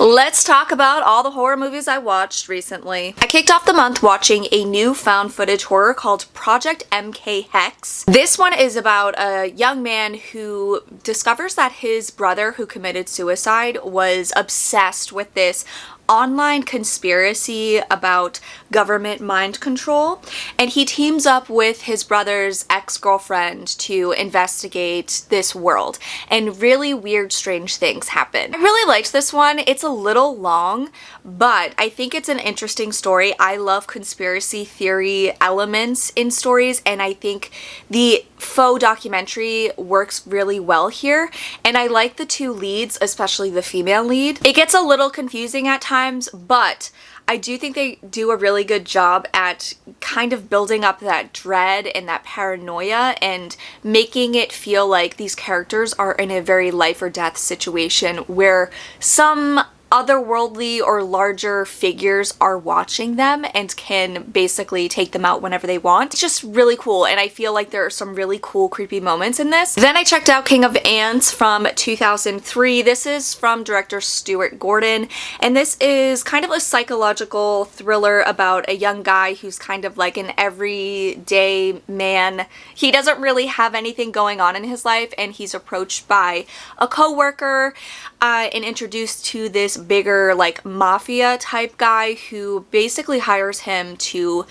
Let's talk about all the horror movies I watched recently. I kicked off the month watching a new found footage horror called Project MKHexe. This one is about a young man who discovers that his brother who committed suicide was obsessed with this online conspiracy about government mind control, and he teams up with his brother's ex-girlfriend to investigate this world, and really weird, strange things happen. I really liked this one. It's a little long, but I think it's an interesting story. I love conspiracy theory elements in stories, and I think the faux documentary works really well here, and I like the two leads, especially the female lead. It gets a little confusing at times, but I do think they do a really good job at kind of building up that dread and that paranoia and making it feel like these characters are in a very life or death situation where some otherworldly or larger figures are watching them and can basically take them out whenever they want. It's just really cool, and I feel like there are some really cool creepy moments in this. Then I checked out King of Ants from 2003. This is from director Stuart Gordon, and this is kind of a psychological thriller about a young guy who's kind of like an everyday man. He doesn't really have anything going on in his life, and he's approached by a co-worker and introduced to this bigger like mafia type guy who basically hires him to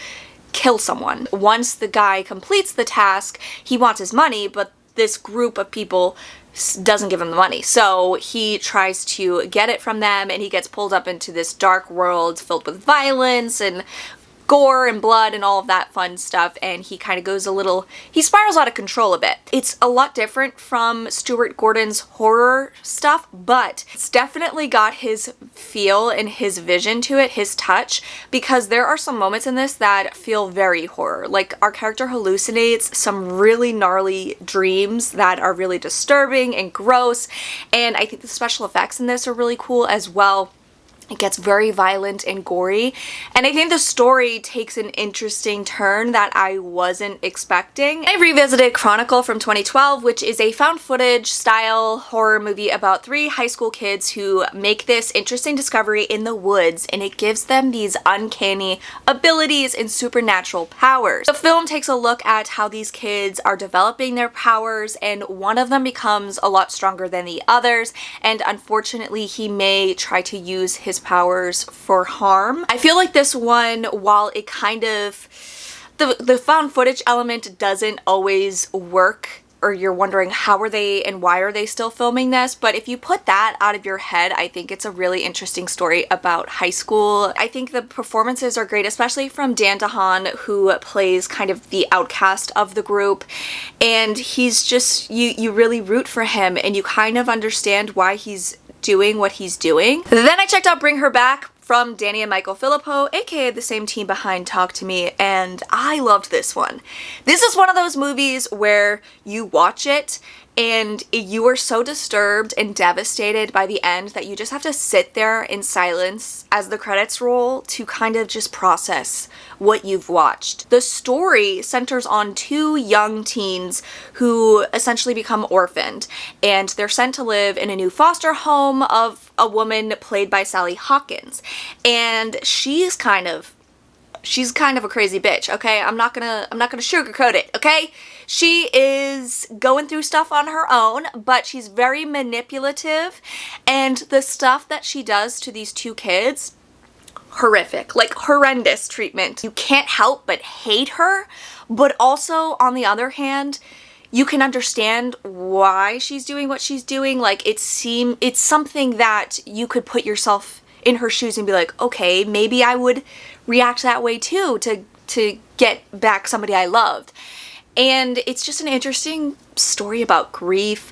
kill someone. Once the guy completes the task, he wants his money, but this group of people doesn't give him the money. So he tries to get it from them, and he gets pulled up into this dark world filled with violence and gore and blood and all of that fun stuff, and he kind of goes he spirals out of control a bit. It's a lot different from Stuart Gordon's horror stuff, but it's definitely got his feel and his vision to it, his touch, because there are some moments in this that feel very horror. Like, our character hallucinates some really gnarly dreams that are really disturbing and gross, and I think the special effects in this are really cool as well. It gets very violent and gory, and I think the story takes an interesting turn that I wasn't expecting. I revisited Chronicle from 2012, which is a found footage style horror movie about 3 high school kids who make this interesting discovery in the woods, and it gives them these uncanny abilities and supernatural powers. The film takes a look at how these kids are developing their powers, and one of them becomes a lot stronger than the others, and unfortunately he may try to use his powers for harm. I feel like this one, while it kind of, the found footage element doesn't always work, or you're wondering how are they and why are they still filming this, but if you put that out of your head, I think it's a really interesting story about high school. I think the performances are great, especially from Dan DeHaan, who plays kind of the outcast of the group, and he's just, you really root for him, and you kind of understand why he's doing what he's doing. Then I checked out Bring Her Back from Danny and Michael Filippo, aka the same team behind Talk to Me, and I loved this one. This is one of those movies where you watch it and you are so disturbed and devastated by the end that you just have to sit there in silence as the credits roll to kind of just process what you've watched. The story centers on 2 young teens who essentially become orphaned, and they're sent to live in a new foster home of a woman played by Sally Hawkins, and she's kind of a crazy bitch, okay? I'm not gonna sugarcoat it, okay? She is going through stuff on her own, but she's very manipulative, and the stuff that she does to these 2 kids, horrific, like horrendous treatment. You can't help but hate her, but also, on the other hand, you can understand why she's doing what she's doing. Like, it's something that you could put yourself in her shoes and be like, okay, maybe I would react that way too to get back somebody I loved. And it's just an interesting story about grief,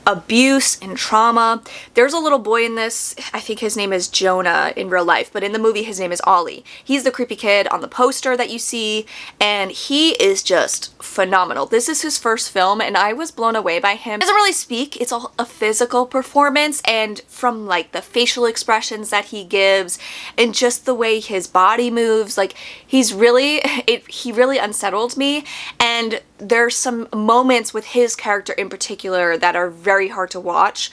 abuse, and trauma. There's a little boy in this, I think his name is Jonah in real life, but in the movie his name is Ollie. He's the creepy kid on the poster that you see, and he is just phenomenal. This is his first film, and I was blown away by him. He doesn't really speak, it's all a physical performance, and from like the facial expressions that he gives and just the way his body moves, like he really unsettled me. And there's some moments with his character in particular that are very hard to watch.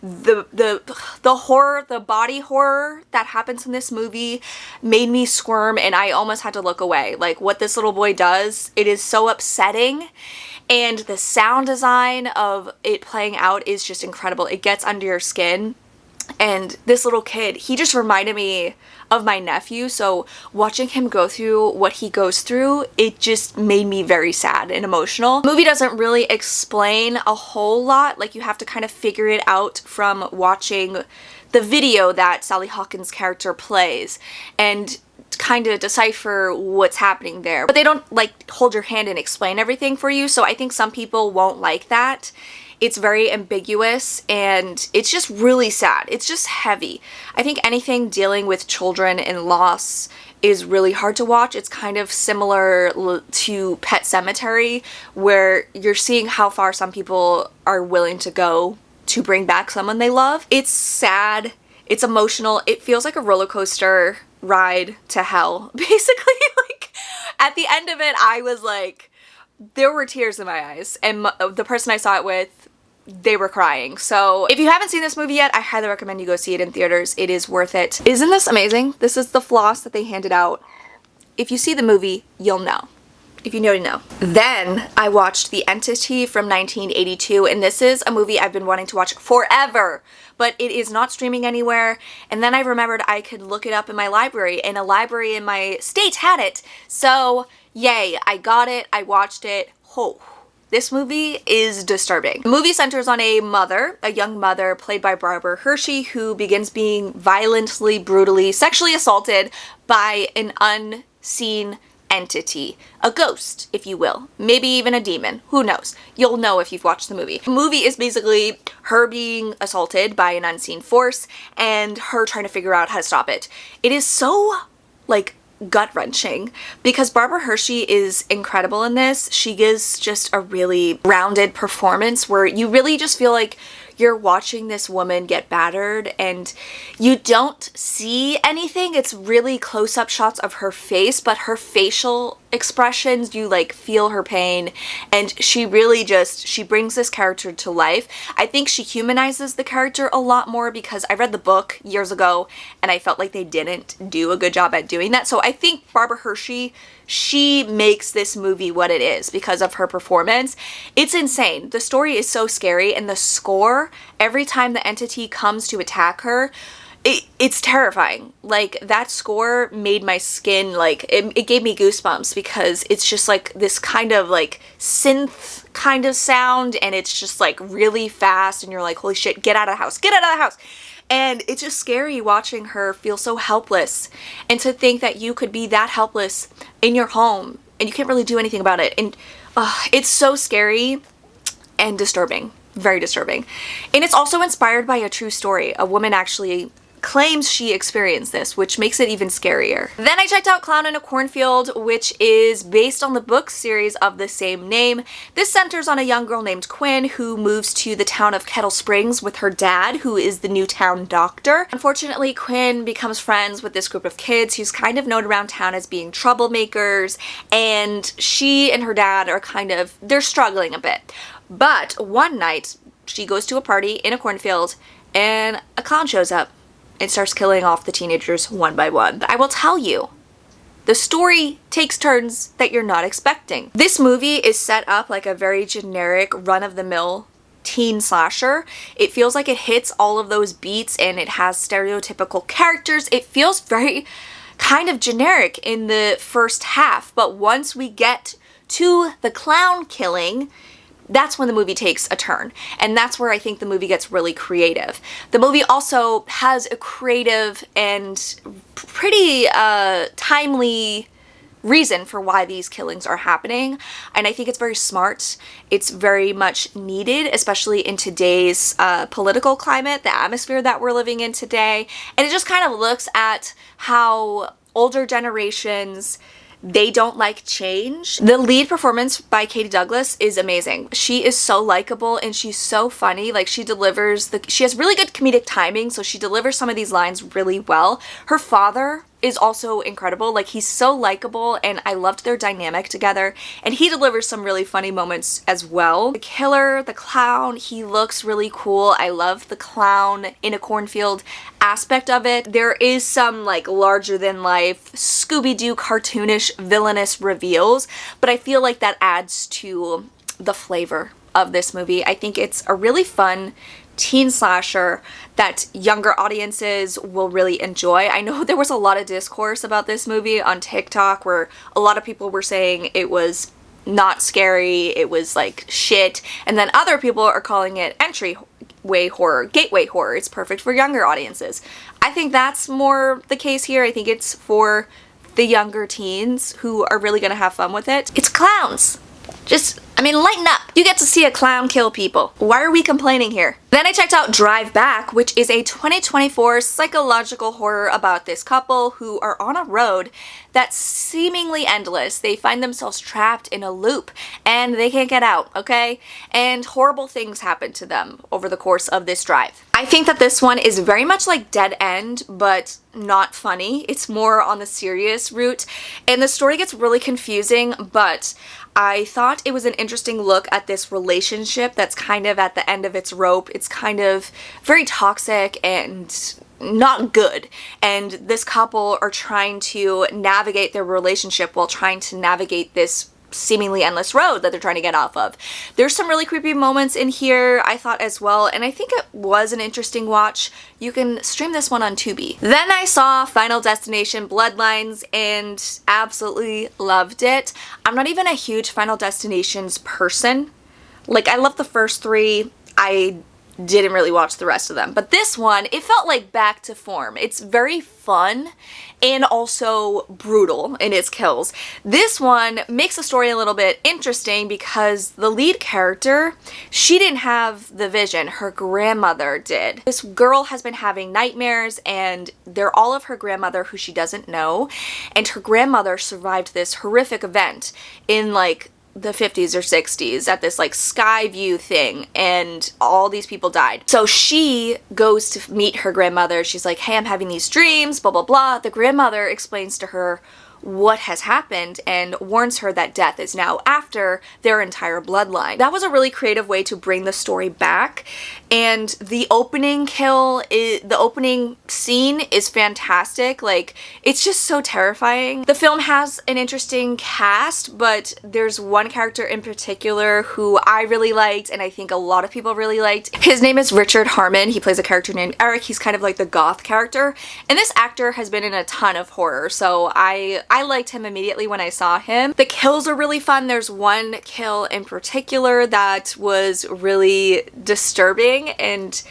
the horror, the body horror that happens in this movie made me squirm, and I almost had to look away. Like, what this little boy does, it is so upsetting, and the sound design of it playing out is just incredible. It gets under your skin. And this little kid, he just reminded me of my nephew, so watching him go through what he goes through, it just made me very sad and emotional. The movie doesn't really explain a whole lot, like you have to kind of figure it out from watching the video that Sally Hawkins' character plays and kind of decipher what's happening there. But they don't like hold your hand and explain everything for you, so I think some people won't like that. It's very ambiguous and it's just really sad. It's just heavy. I think anything dealing with children and loss is really hard to watch. It's kind of similar to Pet Sematary, where you're seeing how far some people are willing to go to bring back someone they love. It's sad. It's emotional. It feels like a roller coaster ride to hell, basically. Like, at the end of it, I was like, there were tears in my eyes, and the person I saw it with, they were crying. So if you haven't seen this movie yet, I highly recommend you go see it in theaters. It is worth it. Isn't this amazing? This is the floss that they handed out. If you see the movie, you'll know. If you know, you know. Then I watched The Entity from 1982, and this is a movie I've been wanting to watch forever, but it is not streaming anywhere. And then I remembered I could look it up in my library, and a library in my state had it. So yay, I got it, I watched it. Oh, this movie is disturbing. The movie centers on a young mother played by Barbara Hershey, who begins being violently, brutally, sexually assaulted by an unseen entity. A ghost, if you will. Maybe even a demon. Who knows? You'll know if you've watched the movie. The movie is basically her being assaulted by an unseen force and her trying to figure out how to stop it. It is so, like, gut-wrenching because Barbara Hershey is incredible in this. She gives just a really rounded performance where you really just feel like you're watching this woman get battered and you don't see anything. It's really close-up shots of her face, but her facial expressions, you like feel her pain, and she really just, she brings this character to life. I think she humanizes the character a lot more because I read the book years ago and I felt like they didn't do a good job at doing that. So I think Barbara Hershey, she makes this movie what it is because of her performance. It's insane. The story is so scary, and the score, every time the entity comes to attack her, it's terrifying. Like, that score made my skin, like, it gave me goosebumps because it's just like this kind of like synth kind of sound, and it's just like really fast, and you're like, holy shit, get out of the house, get out of the house. And it's just scary watching her feel so helpless, and to think that you could be that helpless in your home and you can't really do anything about it. And it's so scary and disturbing, very disturbing. And it's also inspired by a true story. A woman actually claims she experienced this, which makes it even scarier. Then I checked out Clown in a Cornfield, which is based on the book series of the same name. This centers on a young girl named Quinn who moves to the town of Kettle Springs with her dad, who is the new town doctor. Unfortunately, Quinn becomes friends with this group of kids who's kind of known around town as being troublemakers, and she and her dad are kind of, they're struggling a bit. But one night, she goes to a party in a cornfield and a clown shows up and starts killing off the teenagers one by one. But I will tell you, the story takes turns that you're not expecting. This movie is set up like a very generic, run-of-the-mill teen slasher. It feels like it hits all of those beats and it has stereotypical characters. It feels very kind of generic in the first half, but once we get to the clown killing, that's when the movie takes a turn. And that's where I think the movie gets really creative. The movie also has a creative and pretty timely reason for why these killings are happening. And I think it's very smart. It's very much needed, especially in today's political climate, the atmosphere that we're living in today. And it just kind of looks at how older generations, they don't like change. The lead performance by Katie Douglas is amazing. She is so likable and she's so funny. Like, she has really good comedic timing, so she delivers some of these lines really well. Her father is also incredible. Like, he's so likable, and I loved their dynamic together, and he delivers some really funny moments as well. The killer, the clown, he looks really cool. I love the clown in a cornfield aspect of it. There is some like larger than life Scooby-Doo cartoonish villainous reveals, but I feel like that adds to the flavor of this movie. I think it's a really fun teen slasher that younger audiences will really enjoy. I know there was a lot of discourse about this movie on TikTok where a lot of people were saying it was not scary, it was like shit, and then other people are calling it entryway horror, gateway horror. It's perfect for younger audiences. I think that's more the case here. I think it's for the younger teens who are really gonna have fun with it. It's clowns. Just, I mean, lighten up. You get to see a clown kill people. Why are we complaining here? Then I checked out Drive Back, which is a 2024 psychological horror about this couple who are on a road that's seemingly endless. They find themselves trapped in a loop and they can't get out, okay? And horrible things happen to them over the course of this drive. I think that this one is very much like Dead End, but not funny. It's more on the serious route, and the story gets really confusing, but I thought it was an interesting look at this relationship that's kind of at the end of its rope. It's kind of very toxic and not good, and this couple are trying to navigate their relationship while trying to navigate this seemingly endless road that they're trying to get off of. There's some really creepy moments in here, I thought, as well, and I think it was an interesting watch. You can stream this one on Tubi. Then I saw Final Destination Bloodlines and absolutely loved it. I'm not even a huge Final Destinations person. Like, I love the first three. I didn't really watch the rest of them, but this one, it felt like back to form. It's very fun and also brutal in its kills. This one makes the story a little bit interesting because the lead character, she didn't have the vision, her grandmother did. This girl has been having nightmares and they're all of her grandmother who she doesn't know, and her grandmother survived this horrific event in like the 50s or 60s at this like sky view thing, and all these people died. So she goes to meet her grandmother. She's like, hey, I'm having these dreams, blah, blah, blah. The grandmother explains to her what has happened and warns her that death is now after their entire bloodline. That was a really creative way to bring the story back, and the opening the opening scene is fantastic. Like, it's just so terrifying. The film has an interesting cast, but there's one character in particular who I really liked, and I think a lot of people really liked. His name is Richard Harmon. He plays a character named Eric. He's kind of like the goth character, and this actor has been in a ton of horror, so I liked him immediately when I saw him. The kills are really fun. There's one kill in particular that was really disturbing, and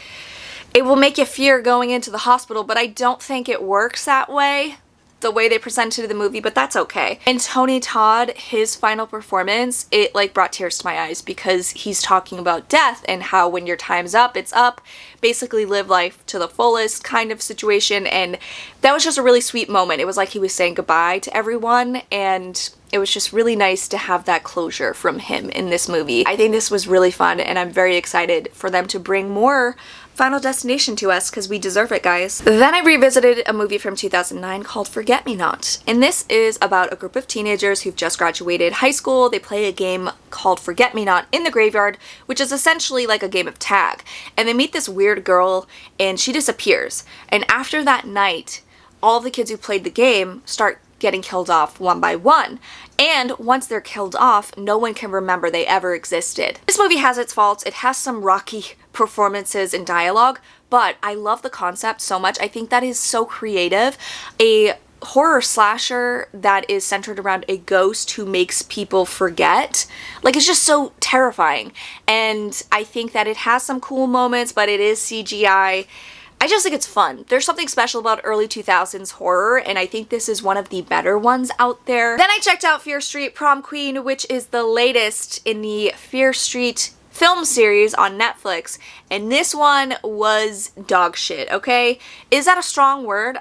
it will make you fear going into the hospital, but I don't think it works that way, the way they presented the movie, but that's okay. And Tony Todd, his final performance, it like brought tears to my eyes because he's talking about death and how when your time's up, it's up. Basically live life to the fullest kind of situation, and that was just a really sweet moment. It was like he was saying goodbye to everyone, and it was just really nice to have that closure from him in this movie. I think this was really fun, and I'm very excited for them to bring more Final Destination to us because we deserve it, guys. Then I revisited a movie from 2009 called Forget Me Not, and this is about a group of teenagers who've just graduated high school. They play a game called Forget Me Not in the graveyard, which is essentially like a game of tag, and they meet this weird girl and she disappears, and after that night all the kids who played the game start getting killed off one by one. And once they're killed off, no one can remember they ever existed. This movie has its faults. It has some rocky performances and dialogue, but I love the concept so much. I think that is so creative. A horror slasher that is centered around a ghost who makes people forget. Like, it's just so terrifying. And I think that it has some cool moments, but it is CGI. I just think it's fun. There's something special about early 2000s horror, and I think this is one of the better ones out there. Then I checked out Fear Street Prom Queen, which is the latest in the Fear Street film series on Netflix, and this one was dog shit, okay? Is that a strong word?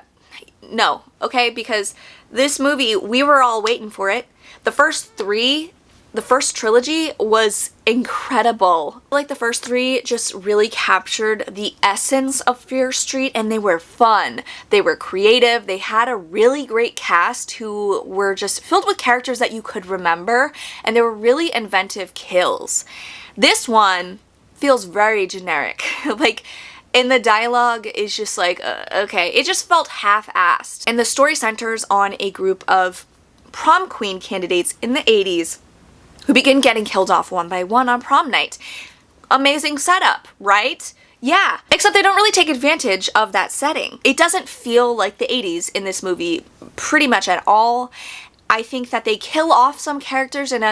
No, okay? Because this movie, we were all waiting for it. The first three the first trilogy was incredible. Like the first three just really captured the essence of Fear Street, and they were fun. They were creative. They had a really great cast who were just filled with characters that you could remember, and they were really inventive kills. This one feels very generic. Like, and the dialogue is just like, okay, it just felt half-assed. And the story centers on a group of prom queen candidates in the 80s who begin getting killed off one by one on prom night. Amazing setup, right? Yeah, except they don't really take advantage of that setting. It doesn't feel like the 80s in this movie pretty much at all. I think that they kill off some characters in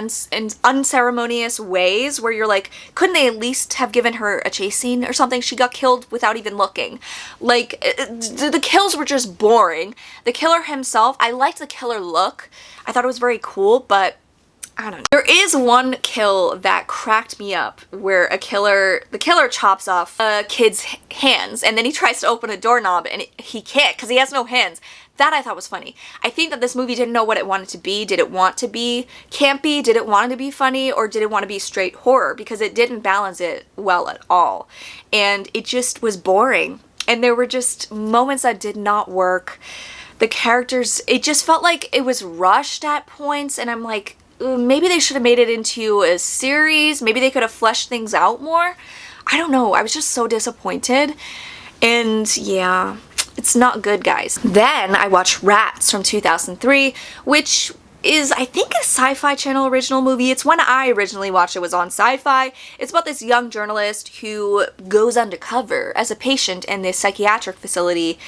unceremonious ways where you're like, couldn't they at least have given her a chase scene or something? She got killed without even looking. Like, the kills were just boring. The killer himself, I liked the killer look. I thought it was very cool, but I don't know. There is one kill that cracked me up where the killer chops off a kid's hands and then he tries to open a doorknob and he can't because he has no hands. That I thought was funny. I think that this movie didn't know what it wanted to be. Did it want to be campy? Did it want to be funny? Or did it want to be straight horror? Because it didn't balance it well at all. And it just was boring. And there were just moments that did not work. The characters, it just felt like it was rushed at points. And I'm like, maybe they should have made it into a series. Maybe they could have fleshed things out more. I don't know. I was just so disappointed. And yeah, it's not good, guys. Then I watched Rats from 2003, which is, I think, a Sci-Fi Channel original movie. It's when I originally watched it was on Sci-Fi. It's about this young journalist who goes undercover as a patient in this psychiatric facility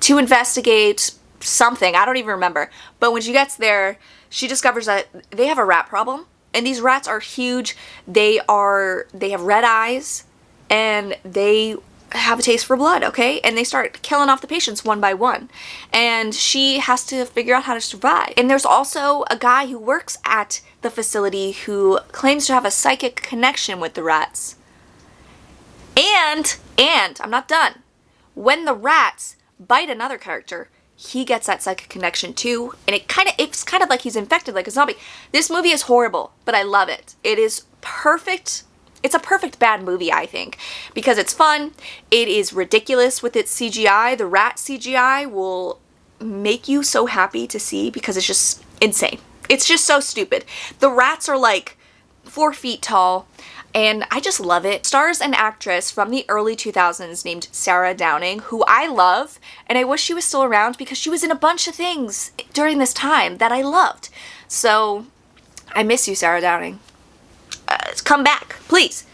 to investigate something. I don't even remember. But when she gets there, she discovers that they have a rat problem. And these rats are huge. They have red eyes and they have a taste for blood, okay? And they start killing off the patients one by one. And she has to figure out how to survive. And there's also a guy who works at the facility who claims to have a psychic connection with the rats. And I'm not done. When the rats bite another character, he gets that psychic connection too. And it's kind of like he's infected like a zombie. This movie is horrible, but I love it. It is perfect. It's a perfect bad movie, I think, because it's fun. It is ridiculous with its CGI. The rat CGI will make you so happy to see because it's just insane. It's just so stupid. The rats are like 4 feet tall, and I just love it. Stars an actress from the early 2000s named Sarah Downing, who I love, and I wish she was still around because she was in a bunch of things during this time that I loved. So, I miss you, Sarah Downing. Come back, please.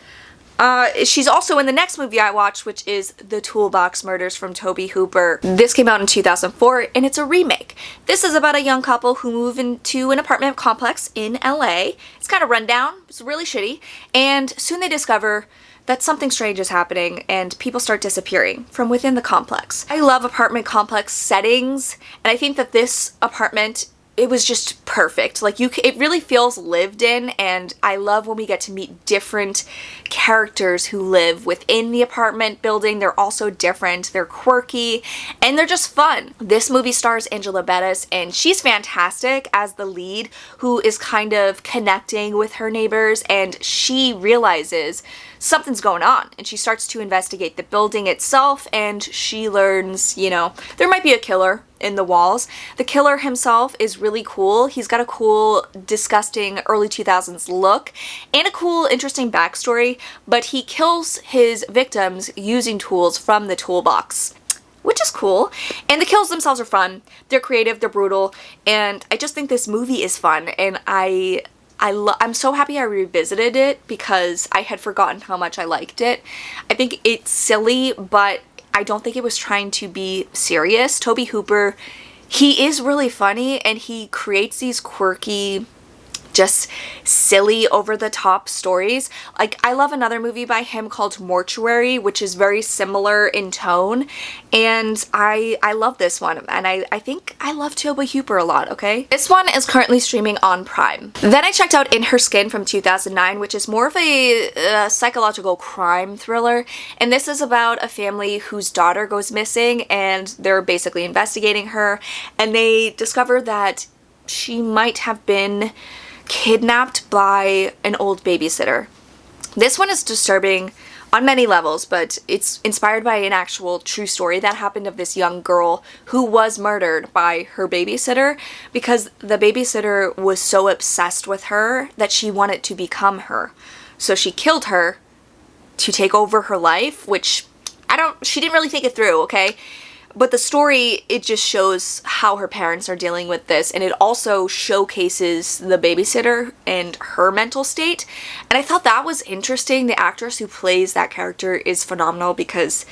She's also in the next movie I watched, which is The Toolbox Murders from Tobe Hooper. This came out in 2004, and it's a remake. This is about a young couple who move into an apartment complex in LA. It's kind of run down, it's really shitty, and soon they discover that something strange is happening and people start disappearing from within the complex. I love apartment complex settings, and I think that this apartment, it was just perfect. Like, it really feels lived in, and I love when we get to meet different characters who live within the apartment building. They're also different, they're quirky, and they're just fun. This movie stars Angela Bettis, and she's fantastic as the lead, who is kind of connecting with her neighbors, and she realizes something's going on, and she starts to investigate the building itself, and she learns, you know, there might be a killer in the walls. The killer himself is really cool. He's got a cool, disgusting early 2000s look and a cool, interesting backstory, but he kills his victims using tools from the toolbox, which is cool. And the kills themselves are fun. They're creative, they're brutal, and I just think this movie is fun, and I'm so happy I revisited it because I had forgotten how much I liked it. I think it's silly, but I don't think it was trying to be serious. Tobe Hooper, he is really funny, and he creates these quirky, just silly, over-the-top stories. Like, I love another movie by him called Mortuary, which is very similar in tone, and I love this one, and I think I love Tobe Hooper a lot, okay? This one is currently streaming on Prime. Then I checked out In Her Skin from 2009, which is more of a psychological crime thriller, and this is about a family whose daughter goes missing, and they're basically investigating her, and they discover that she might have been kidnapped by an old babysitter. This one is disturbing on many levels, but it's inspired by an actual true story that happened of this young girl who was murdered by her babysitter because the babysitter was so obsessed with her that she wanted to become her. So she killed her to take over her life, which she didn't really think it through, okay? But the story, it just shows how her parents are dealing with this, and it also showcases the babysitter and her mental state. And I thought that was interesting. The actress who plays that character is phenomenal because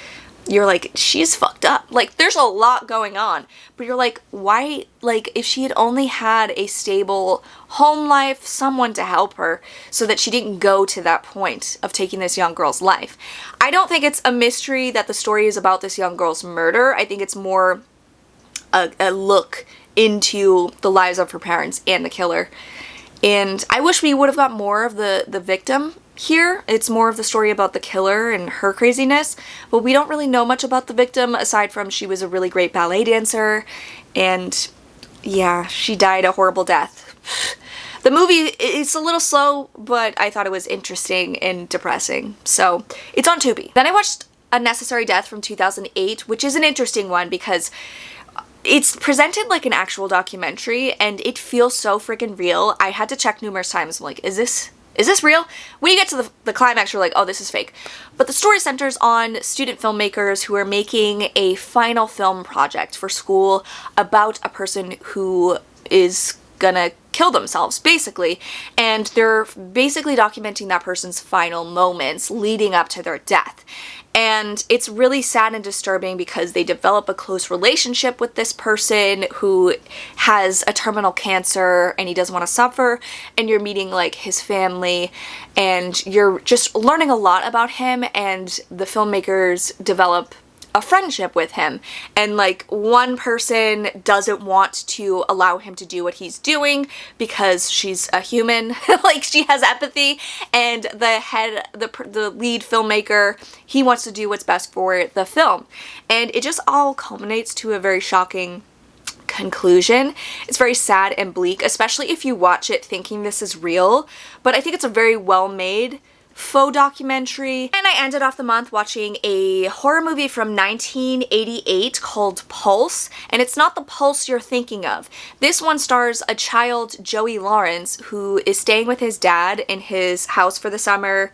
you're like, she's fucked up. Like, there's a lot going on. But you're like, why? Like, if she had only had a stable home life, someone to help her so that she didn't go to that point of taking this young girl's life. I don't think it's a mystery that the story is about this young girl's murder. I think it's more a look into the lives of her parents and the killer. And I wish we would have got more of the victim here. It's more of the story about the killer and her craziness, but we don't really know much about the victim aside from she was a really great ballet dancer, and yeah, she died a horrible death. The movie, it's a little slow, but I thought it was interesting and depressing, so it's on Tubi. Then I watched A Necessary Death from 2008, which is an interesting one because it's presented like an actual documentary and it feels so freaking real. I had to check numerous times. I'm like, is this real? When you get to the climax, you're like, oh, this is fake. But the story centers on student filmmakers who are making a final film project for school about a person who is gonna kill themselves, basically. And they're basically documenting that person's final moments leading up to their death. And it's really sad and disturbing because they develop a close relationship with this person who has a terminal cancer and he doesn't want to suffer, and you're meeting like his family and you're just learning a lot about him, and the filmmakers develop a friendship with him. And like, one person doesn't want to allow him to do what he's doing because she's a human, like she has empathy, and the lead filmmaker, he wants to do what's best for the film. And it just all culminates to a very shocking conclusion. It's very sad and bleak, especially if you watch it thinking this is real, but I think it's a very well made faux documentary. And I ended off the month watching a horror movie from 1988 called Pulse, and it's not the Pulse you're thinking of. This one stars a child, Joey Lawrence, who is staying with his dad in his house for the summer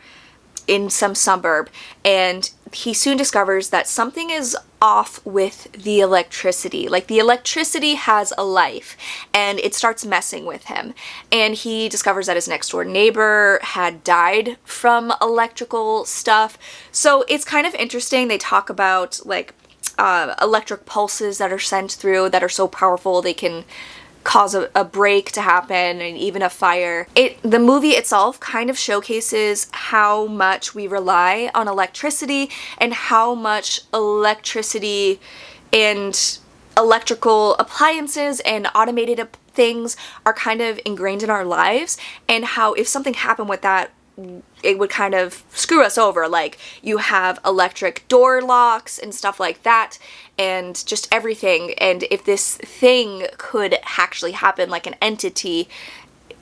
in some suburb, and he soon discovers that something is off with the electricity. Like, the electricity has a life, and it starts messing with him. And he discovers that his next door neighbor had died from electrical stuff. So it's kind of interesting. They talk about like electric pulses that are sent through that are so powerful they can cause a break to happen and even a fire. The movie itself kind of showcases how much we rely on electricity and how much electricity and electrical appliances and automated things are kind of ingrained in our lives, and how if something happened with that, it would kind of screw us over. Like, you have electric door locks and stuff like that, and just everything. And if this thing could actually happen, like an entity,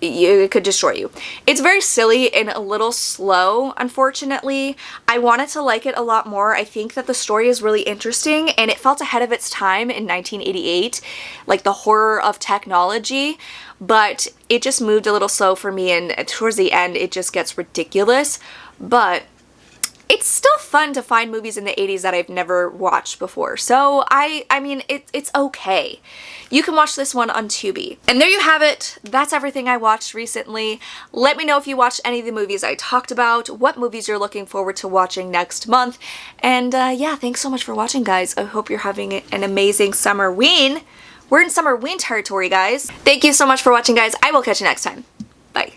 it could destroy you. It's very silly and a little slow, unfortunately. I wanted to like it a lot more. I think that the story is really interesting, and it felt ahead of its time in 1988, like the horror of technology, but it just moved a little slow for me, and towards the end it just gets ridiculous. But it's still fun to find movies in the 80s that I've never watched before. So I mean, it's okay. You can watch this one on Tubi. And there you have it. That's everything I watched recently. Let me know if you watched any of the movies I talked about, what movies you're looking forward to watching next month. And yeah, thanks so much for watching, guys. I hope you're having an amazing summer-ween. We're in summer-ween territory, guys. Thank you so much for watching, guys. I will catch you next time. Bye.